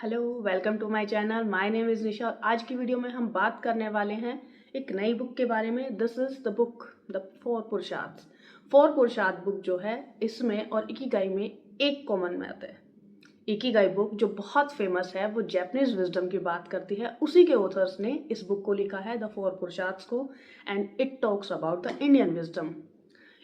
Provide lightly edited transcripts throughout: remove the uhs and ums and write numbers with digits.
Hello, welcome to my channel. My name is Nisha. आज की video में हम बात करने वाले हैं एक नई बुक के बारे में। This is the book the four पुरुषार्थ। फोर पुरुषार्थ बुक जो है, इसमें और इकिगाई में एक कॉमन मैथ है। इकिगाई बुक जो बहुत फेमस है, वो जैपनीज विजडम की बात करती है। उसी के ऑथर्स ने इस बुक को लिखा है, द फोर पुरुषार्थ को, and it talks about the Indian wisdom.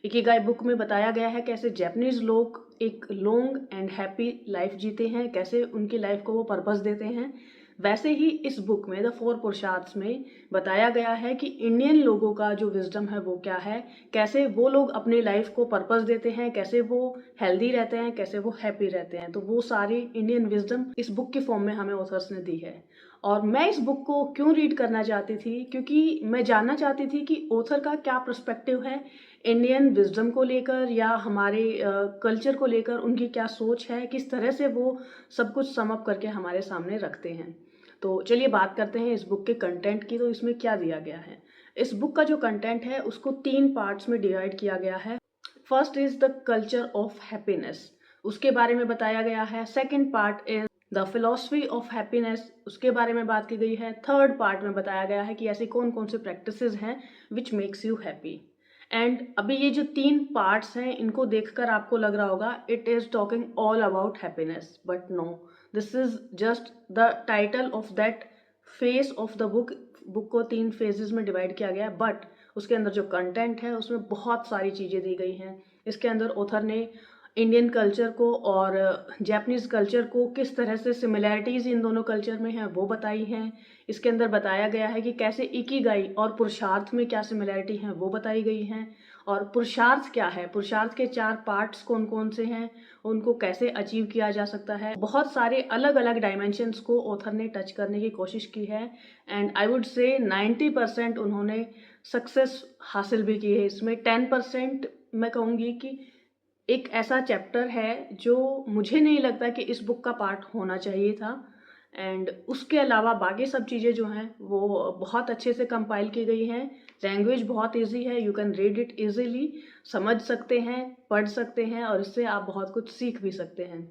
Ikigai book में बताया गया है कैसे जापानीज लोग एक लॉन्ग एंड हैप्पी लाइफ जीते हैं, कैसे उनकी लाइफ को वो पर्पस देते हैं। वैसे ही इस बुक में द फोर पुरुषार्थ में बताया गया है कि इंडियन लोगों का जो विजडम है वो क्या है, कैसे वो लोग अपनी लाइफ को पर्पस देते हैं, कैसे वो हेल्दी रहते हैं, कैसे वो हैप्पी रहते हैं। तो वो सारी इंडियन विजडम इस बुक की फॉर्म में हमें ऑथर्स ने दी है। और मैं इस बुक को क्यों रीड करना चाहती थी, क्योंकि मैं जानना चाहती थी कि ऑथर का क्या पर्सपेक्टिव है इंडियन विजडम को लेकर, या हमारे कल्चर को लेकर उनकी क्या सोच है, किस तरह से वो सब कुछ सम अप करके हमारे सामने रखते हैं। तो चलिए बात करते हैं इस बुक के कंटेंट की। तो इसमें क्या दिया गया है, इस बुक का जो कंटेंट है उसको 3 पार्ट्स में डिवाइड किया गया है। First is the culture of happiness, उसके बारे में बताया गया है। Second part is the philosophy of happiness, उसके बारे में बात की गई है। थर्ड पार्ट में बताया गया है कि ऐसी कौन कौन से प्रैक्टिसेस हैं which makes you happy. And अभी ये जो 3 पार्ट्स हैं, इनको देखकर आपको लग रहा होगा it is talking all about happiness, but no, this is just the title of that phase of the book. Book को 3 फेजेस में डिवाइड किया गया है, बट उसके अंदर जो कंटेंट है उसमें बहुत सारी चीज़ें दी गई हैं। इसके अंदर ऑथर ने इंडियन कल्चर को और जापानीज कल्चर को किस तरह से सिमिलैरिटीज़ इन दोनों कल्चर में हैं वो बताई हैं। इसके अंदर बताया गया है कि कैसे इकिगाई और पुरुषार्थ में क्या सिमिलैरिटी हैं वो बताई गई हैं। और पुरुषार्थ क्या है, पुरुषार्थ के 4 पार्ट्स कौन कौन से हैं, उनको कैसे अचीव किया जा सकता है। बहुत सारे अलग अलग डायमेंशंस को ऑथर ने टच करने की कोशिश की है, एंड आई वुड से 90% उन्होंने सक्सेस हासिल भी की है। इसमें 10% मैं कहूँगी कि एक ऐसा चैप्टर है जो मुझे नहीं लगता कि इस बुक का पार्ट होना चाहिए था। एंड उसके अलावा बाकी सब चीज़ें जो हैं वो बहुत अच्छे से कंपाइल की गई हैं। लैंग्वेज बहुत इजी है, you can read it easily, समझ सकते हैं, पढ़ सकते हैं, और इससे आप बहुत कुछ सीख भी सकते हैं।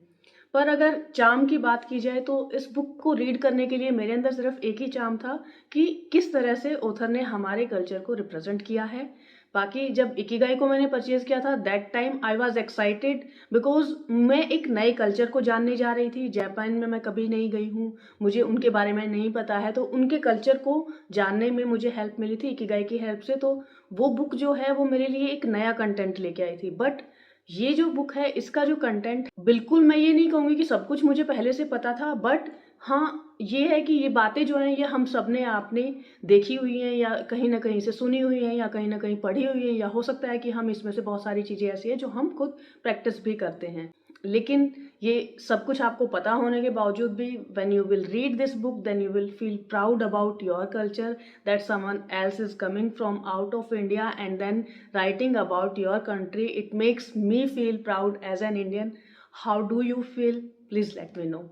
पर अगर चार्म की बात की जाए तो इस बुक को रीड करने के लिए मेरे अंदर सिर्फ एक ही चार्म था कि किस तरह से ऑथर ने हमारे कल्चर को रिप्रेजेंट किया है। बाकी जब इकिगाई को मैंने परचेज किया था, that time I was excited, because मैं एक नए कल्चर को जानने जा रही थी। जापान में मैं कभी नहीं गई हूँ, मुझे उनके बारे में नहीं पता है, तो उनके कल्चर को जानने में मुझे हेल्प मिली थी इकिगाई की हेल्प से। तो वो बुक जो है वो मेरे लिए एक नया कंटेंट लेके आई थी। बट ये जो बुक है, इसका जो कंटेंट, बिल्कुल मैं ये नहीं कहूँगी कि सब कुछ मुझे पहले से पता था, बट हाँ ये है कि ये बातें जो हैं ये हम सब ने आपने देखी हुई हैं, या कहीं ना कहीं से सुनी हुई हैं, या कहीं ना कहीं पढ़ी हुई हैं, या हो सकता है कि हम इसमें से बहुत सारी चीज़ें ऐसी हैं जो हम खुद प्रैक्टिस भी करते हैं। लेकिन ये सब कुछ आपको पता होने के बावजूद भी, when you will read this book then you will feel proud about your culture, that someone else is coming from out of India and then writing about your country. It makes me feel proud as an Indian. How do you feel, please let me know.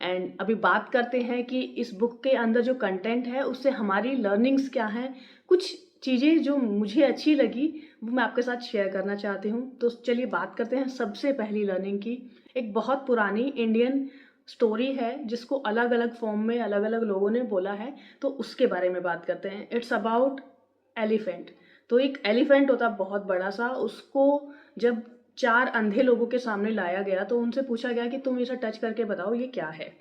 And अभी बात करते हैं कि इस book के अंदर जो content है उससे हमारी लर्निंग्स क्या हैं। कुछ चीज़ें जो मुझे अच्छी लगी वो मैं आपके साथ शेयर करना चाहती हूँ। तो चलिए बात करते हैं सबसे पहली लर्निंग की। एक बहुत पुरानी इंडियन स्टोरी है जिसको अलग अलग फॉर्म में अलग अलग लोगों ने बोला है, तो उसके बारे में बात करते हैं। It's about elephant. तो एक एलिफेंट होता बहुत बड़ा सा, उसको जब 4 अंधे लोगों के सामने लाया गया तो उनसे पूछा गया कि तुम इसे टच करके बताओ ये क्या है।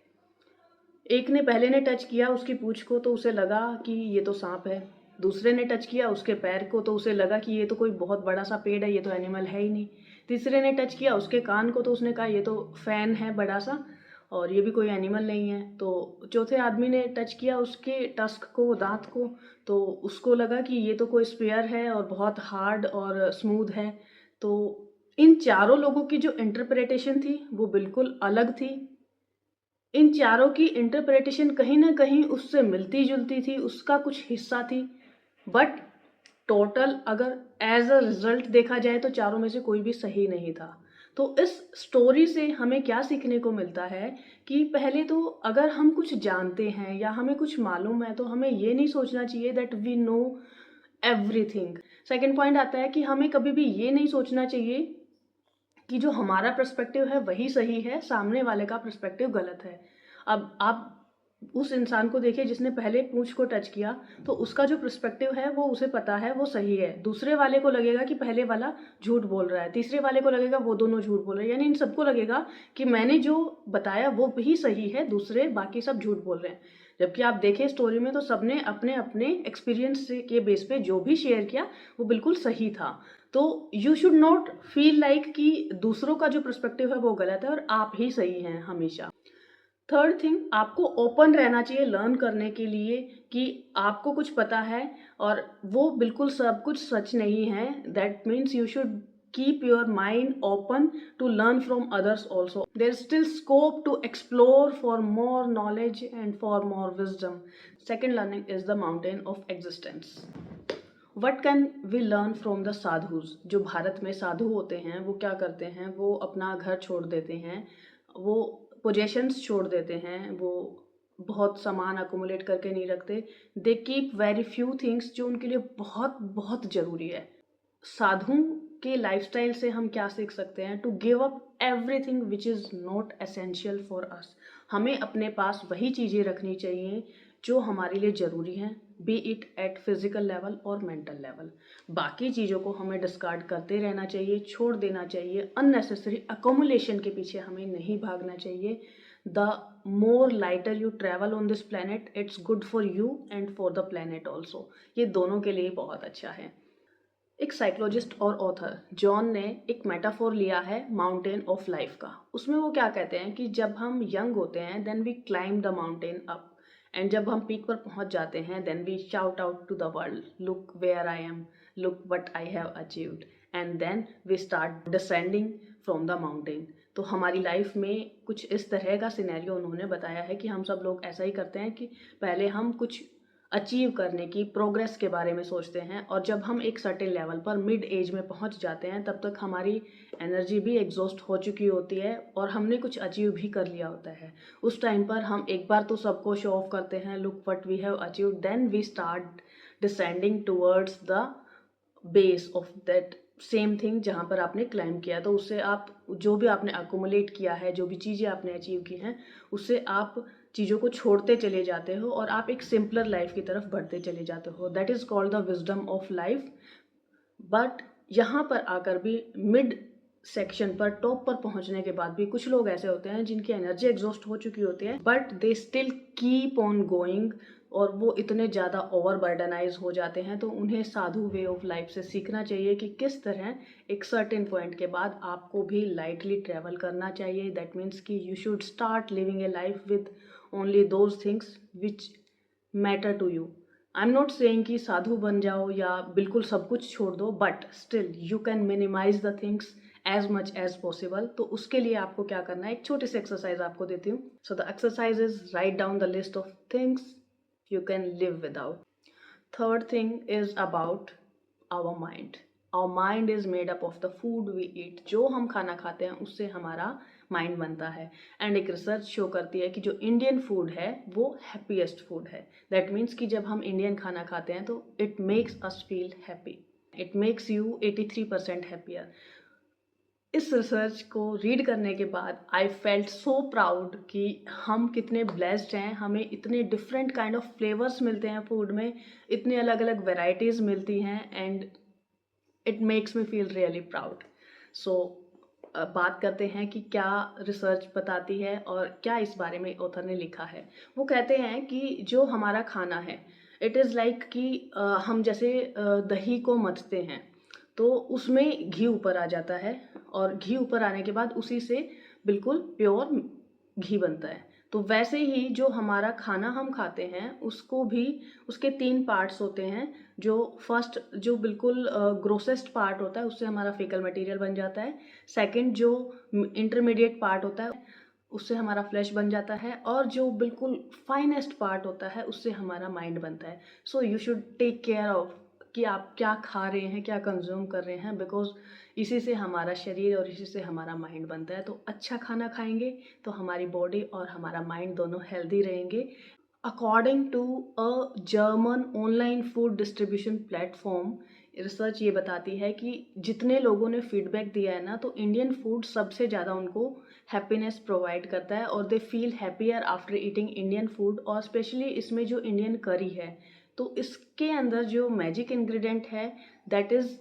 एक ने, पहले ने टच किया उसकी पूंछ को तो उसे लगा कि ये तो सांप है। दूसरे ने टच किया उसके पैर को तो उसे लगा कि ये तो कोई बहुत बड़ा सा पेड़ है, ये तो एनिमल है ही नहीं। तीसरे ने टच किया उसके कान को तो उसने कहा ये तो फैन है बड़ा सा, और ये भी कोई एनिमल नहीं है। तो चौथे आदमी ने टच किया उसके टस्क को, दांत को, तो उसको लगा कि ये तो कोई स्पेयर है और बहुत हार्ड और स्मूथ है। तो इन चारों लोगों की जो इंटरप्रिटेशन थी वो बिल्कुल अलग थी। इन चारों की इंटरप्रिटेशन कहीं ना कहीं उससे मिलती जुलती थी, उसका कुछ हिस्सा थी, बट टोटल अगर एज अ रिजल्ट देखा जाए तो चारों में से कोई भी सही नहीं था। तो इस स्टोरी से हमें क्या सीखने को मिलता है कि पहले तो अगर हम कुछ जानते हैं या हमें कुछ मालूम है तो हमें ये नहीं सोचना चाहिए that we know everything. Second point आता है कि हमें कभी भी ये नहीं सोचना चाहिए कि जो हमारा पर्सपेक्टिव है वही सही है, सामने वाले का पर्सपेक्टिव गलत है। अब आप उस इंसान को देखिए जिसने पहले पूंछ को टच किया, तो उसका जो पर्सपेक्टिव है वो उसे पता है वो सही है, दूसरे वाले को लगेगा कि पहले वाला झूठ बोल रहा है, तीसरे वाले को लगेगा वो दोनों झूठ बोल रहे हैं, यानी इन सबको लगेगा कि मैंने जो बताया वो भी सही है, दूसरे बाकी सब झूठ बोल रहे हैं। जबकि आप देखें स्टोरी में तो सबने अपने अपने एक्सपीरियंस के बेस पे जो भी शेयर किया वो बिल्कुल सही था। तो you should not feel like कि दूसरों का जो पर्सपेक्टिव है वो गलत है और आप ही सही हैं हमेशा। थर्ड थिंग, आपको ओपन रहना चाहिए लर्न करने के लिए कि आपको कुछ पता है और वो बिल्कुल सब कुछ सच नहीं है। That means you should keep your mind open to learn from others also. There's still scope to explore for more knowledge and for more wisdom. Second learning is the mountain of existence. What can we learn from the sadhus? जो भारत में साधु होते हैं वो क्या करते हैं, वो अपना घर छोड़ देते हैं, वो पोजेशंस छोड़ देते हैं, वो बहुत सामान अकोमोलेट करके नहीं रखते। They keep very few things जो उनके लिए बहुत बहुत ज़रूरी है। साधुओं के लाइफस्टाइल से हम क्या सीख सकते हैं? To give up everything which is not essential for us. हमें अपने पास वही चीज़ें रखनी चाहिए जो हमारे लिए ज़रूरी हैं, B it at physical level और मेंटल लेवल। बाकी चीज़ों को हमें डिस्कार्ड करते रहना चाहिए, छोड़ देना चाहिए। अननेसेसरी अकोमुलेशन के पीछे हमें नहीं भागना चाहिए। The more lighter you travel on this planet, it's good for you and for the planet also. ये दोनों के लिए बहुत अच्छा है। एक साइकोलॉजिस्ट और ऑथर जॉन ने एक मेटाफोर लिया है माउंटेन ऑफ लाइफ का। उसमें वो क्या कहते हैं कि जब हम यंग होते हैं then we climb the mountain up, and जब हम पीक पर पहुंच जाते हैं then we shout out to the world, look where I am, look what I have achieved, and then we start descending from the mountain. तो हमारी life में कुछ इस तरह का सिनेरियो उन्होंने बताया है कि हम सब लोग ऐसा ही करते हैं कि पहले हम कुछ अचीव करने की प्रोग्रेस के बारे में सोचते हैं, और जब हम एक सर्टेन लेवल पर मिड एज में पहुंच जाते हैं तब तक हमारी एनर्जी भी एग्जॉस्ट हो चुकी होती है और हमने कुछ अचीव भी कर लिया होता है। उस टाइम पर हम एक बार तो सबको शो ऑफ करते हैं, look what we have achieved, then we start descending towards the base of that same thing जहाँ पर आपने क्लाइम किया। तो उससे आप जो भी आपने अकोमुलेट किया है, जो भी चीज़ें आपने अचीव की हैं, उससे आप चीज़ों को छोड़ते चले जाते हो और आप एक सिंपलर लाइफ की तरफ बढ़ते चले जाते हो। That is called the wisdom of life. But यहाँ पर आकर भी मिड सेक्शन पर, टॉप पर पहुंचने के बाद भी कुछ लोग ऐसे होते हैं जिनकी एनर्जी एग्जॉस्ट हो चुकी होती है, but they still keep on going, और वो इतने ज़्यादा ओवरबर्डनाइज हो जाते हैं। तो उन्हें साधु वे ऑफ लाइफ से सीखना चाहिए कि किस तरह एक सर्टेन पॉइंट के बाद आपको भी लाइटली ट्रैवल करना चाहिए। दैट मीन्स कि you should start living a life with only those things which matter to you. I am not saying कि साधु बन जाओ या बिल्कुल सब कुछ छोड़ दो, but still you can minimise the things as much as possible. तो उसके लिए आपको क्या करना है, एक छोटी सी एक्सरसाइज आपको देती हूँ। So the exercise is write down the list of things you can live without. Third thing is about our mind. Our mind is made up of the food we eat. जो हम खाना खाते हैं उससे हमारा माइंड बनता है। And एक रिसर्च शो करती है कि जो इंडियन फूड है वो हैप्पीएस्ट फूड है। दैट मीन्स कि जब हम इंडियन खाना खाते हैं तो it makes us feel happy, it makes you 83% happier. इस रिसर्च को रीड करने के बाद आई फेल्ट सो प्राउड कि हम कितने ब्लेस्ड हैं, हमें इतने डिफरेंट काइंड ऑफ फ्लेवर्स मिलते हैं फूड में, इतने अलग अलग वेराइटीज़ मिलती हैं, and it makes me feel really proud. So बात करते हैं कि क्या रिसर्च बताती है और क्या इस बारे में ऑथर ने लिखा है। वो कहते हैं कि जो हमारा खाना है इट इज़ लाइक कि हम जैसे दही को मथते हैं तो उसमें घी ऊपर आ जाता है, और घी ऊपर आने के बाद उसी से बिल्कुल प्योर घी बनता है। तो वैसे ही जो हमारा खाना हम खाते हैं उसको भी, उसके 3 पार्ट्स होते हैं। जो फर्स्ट जो बिल्कुल ग्रोसेस्ट पार्ट होता है उससे हमारा फेकल मटेरियल बन जाता है। सेकंड जो इंटरमीडिएट पार्ट होता है उससे हमारा फ्लैश बन जाता है, और जो बिल्कुल फाइनेस्ट पार्ट होता है उससे हमारा माइंड बनता है। So you should take care of कि आप क्या खा रहे हैं, क्या कंज्यूम कर रहे हैं, बिकॉज इसी से हमारा शरीर और इसी से हमारा माइंड बनता है। तो अच्छा खाना खाएंगे तो हमारी बॉडी और हमारा माइंड दोनों हेल्दी रहेंगे। According to a German online food distribution platform, research ये बताती है कि जितने लोगों ने फीडबैक दिया है ना, तो इंडियन फूड सबसे ज़्यादा उनको हैप्पीनेस प्रोवाइड करता है और they feel happier after eating Indian food. और स्पेशली इसमें जो इंडियन करी है तो इसके अंदर जो मैजिक इंग्रेडिएंट है दैट इज़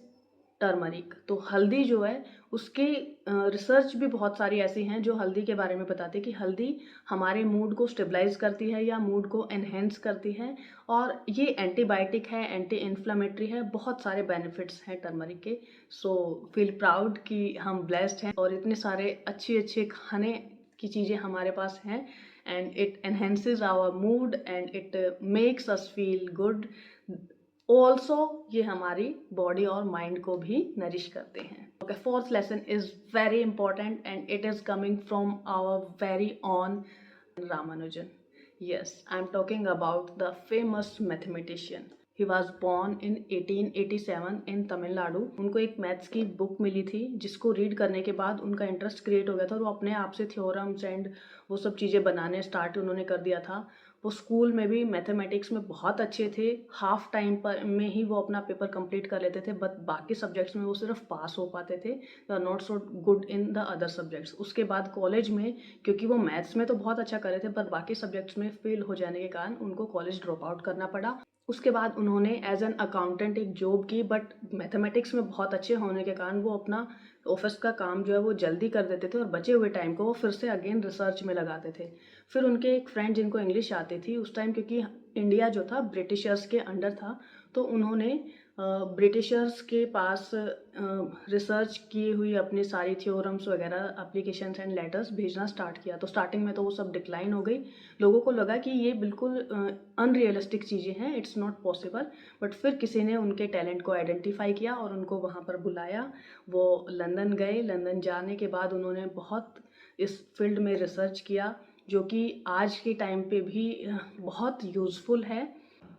टर्मरिक। तो हल्दी जो है उसके रिसर्च भी बहुत सारी ऐसी हैं जो हल्दी के बारे में बताती है कि हल्दी हमारे मूड को स्टेबलाइज करती है या मूड को एनहेंस करती है, और ये एंटीबायोटिक है, एंटी इन्फ्लामेटरी है, बहुत सारे बेनिफिट्स हैं टर्मरिक के। सो फील प्राउड कि हम ब्लेस्ड हैं और इतने सारे अच्छे अच्छे खाने की चीज़ें हमारे पास हैं, and it enhances our mood and it makes us feel good. Also ये हमारी बॉडी और माइंड को भी नरिश करते हैं। Okay, fourth lesson is very important and it is coming from our very own Ramanujan. Yes, I'm talking about the famous mathematician. He was born in 1887 in Tamil Nadu. उनको एक maths की बुक मिली थी जिसको रीड करने के बाद उनका इंटरेस्ट क्रिएट हो गया था और वो अपने आप से थ्योरम्स एंड वो सब चीज़ें बनाने स्टार्ट उन्होंने कर दिया था। वो स्कूल में भी मैथमेटिक्स में बहुत अच्छे थे, हाफ टाइम पर में ही वो अपना पेपर कंप्लीट कर लेते थे, बट बाकी सब्जेक्ट्स में वो सिर्फ पास हो पाते थे, they are not so good in the other subjects. उसके बाद कॉलेज में क्योंकि वो मैथ्स में तो बहुत अच्छा कर रहे थे पर बाकी सब्जेक्ट्स में फेल हो जाने के कारण उनको कॉलेज ड्रॉप आउट करना पड़ा। उसके बाद उन्होंने एज एन अकाउंटेंट एक जॉब की, बट मैथमेटिक्स में बहुत अच्छे होने के कारण वो अपना ऑफिस का काम जो है वो जल्दी कर देते थे और बचे हुए टाइम को वो फिर से अगेन रिसर्च में लगाते थे। फिर उनके एक फ्रेंड जिनको इंग्लिश आती थी उस टाइम, क्योंकि इंडिया जो था ब्रिटिशर्स के अंडर था, तो उन्होंने ब्रिटिशर्स के पास रिसर्च की हुई अपनी सारी थ्योरम्स वगैरह एप्लीकेशंस एंड लेटर्स भेजना स्टार्ट किया। तो स्टार्टिंग में तो वो सब डिक्लाइन हो गई, लोगों को लगा कि ये बिल्कुल अनरियलिस्टिक चीज़ें हैं, इट्स नॉट पॉसिबल। बट फिर किसी ने उनके टैलेंट को आइडेंटिफाई किया और उनको वहाँ पर बुलाया। वो लंदन गए। लंदन जाने के बाद उन्होंने बहुत इस फील्ड में रिसर्च किया जो कि आज के टाइम पे भी बहुत यूज़फुल है।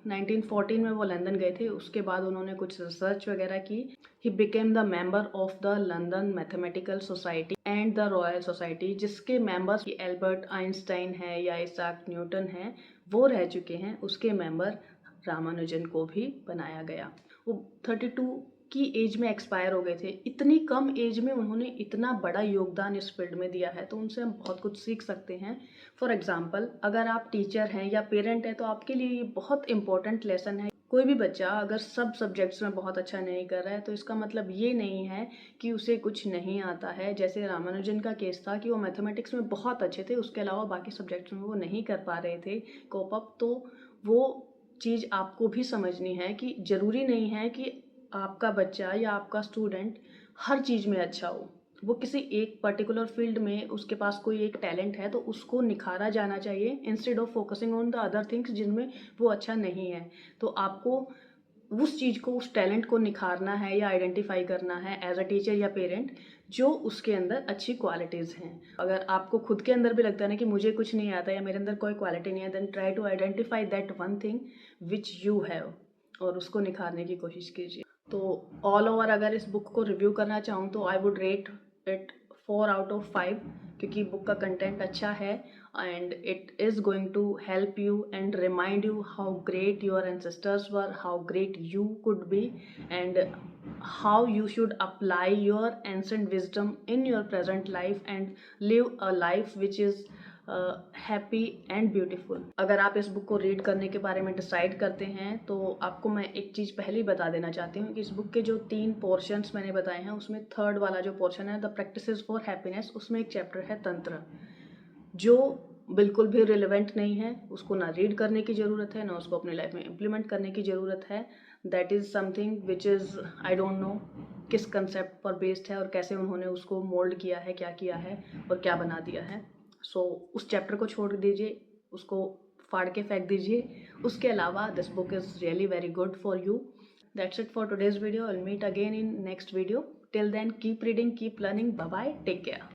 1914 में वो लंदन गए थे। उसके बाद उन्होंने कुछ रिसर्च वगैरह की। He became the member of the London mathematical society and the royal society, जिसके मेंबर्स एल्बर्ट आइंस्टाइन है या आइजैक न्यूटन है वो रह चुके हैं। उसके मेंबर रामानुजन को भी बनाया गया। वो 32 की एज में एक्सपायर हो गए थे। इतनी कम एज में उन्होंने इतना बड़ा योगदान इस फील्ड में दिया है, तो उनसे हम बहुत कुछ सीख सकते हैं। फॉर एग्जाम्पल, अगर आप टीचर हैं या पेरेंट हैं तो आपके लिए ये बहुत इंपॉर्टेंट लेसन है। कोई भी बच्चा अगर सब सब्जेक्ट्स में बहुत अच्छा नहीं कर रहा है तो इसका मतलब ये नहीं है कि उसे कुछ नहीं आता है। जैसे रामानुजन का केस था कि वो मैथमेटिक्स में बहुत अच्छे थे, उसके अलावा बाकी सब्जेक्ट्स में वो नहीं कर पा रहे थे कोप अप। तो वो चीज़ आपको भी समझनी है कि ज़रूरी नहीं है कि आपका बच्चा या आपका स्टूडेंट हर चीज़ में अच्छा हो। वो किसी एक पर्टिकुलर फील्ड में उसके पास कोई एक टैलेंट है तो उसको निखारा जाना चाहिए instead of focusing on the other things जिनमें वो अच्छा नहीं है। तो आपको उस चीज़ को, उस टैलेंट को निखारना है या आइडेंटिफाई करना है एज अ टीचर या पेरेंट जो उसके अंदर अच्छी क्वालिटीज़ हैं। अगर आपको खुद के अंदर भी लगता है ना कि मुझे कुछ नहीं आता या मेरे अंदर कोई क्वालिटी नहीं है, then try to identify that one thing which you have और उसको निखारने की कोशिश कीजिए। तो ऑल ओवर अगर इस बुक को रिव्यू करना चाहूँ तो I would rate it 4 out of 5, क्योंकि बुक का कंटेंट अच्छा है and it is going to help you and remind you how great your ancestors were, how great you could be and how you should apply your ancient wisdom in your present life and live a life which is happy and beautiful. अगर आप इस book को read करने के बारे में decide करते हैं तो आपको मैं एक चीज़ पहले ही बता देना चाहती हूँ कि इस बुक के जो 3 पोर्शंस मैंने बताए हैं उसमें थर्ड वाला जो पोर्शन है द प्रैक्टिसेस फॉर हैप्पीनेस, उसमें एक चैप्टर है तंत्र जो बिल्कुल भी रिलेवेंट नहीं है। उसको ना रीड करने की ज़रूरत है ना उसको अपनी लाइफ में इम्प्लीमेंट करने की ज़रूरत है। That is something which is I don't know किस कंसेप्ट पर बेस्ड है और कैसे उन्होंने उसको मोल्ड किया है, क्या किया है और क्या बना दिया है। सो उस चैप्टर को छोड़ दीजिए, उसको फाड़ के फेंक दीजिए। उसके अलावा this book is really very good for you. That's it for today's video. I will meet again in next video. Till then keep reading, keep learning. Bye bye, take care.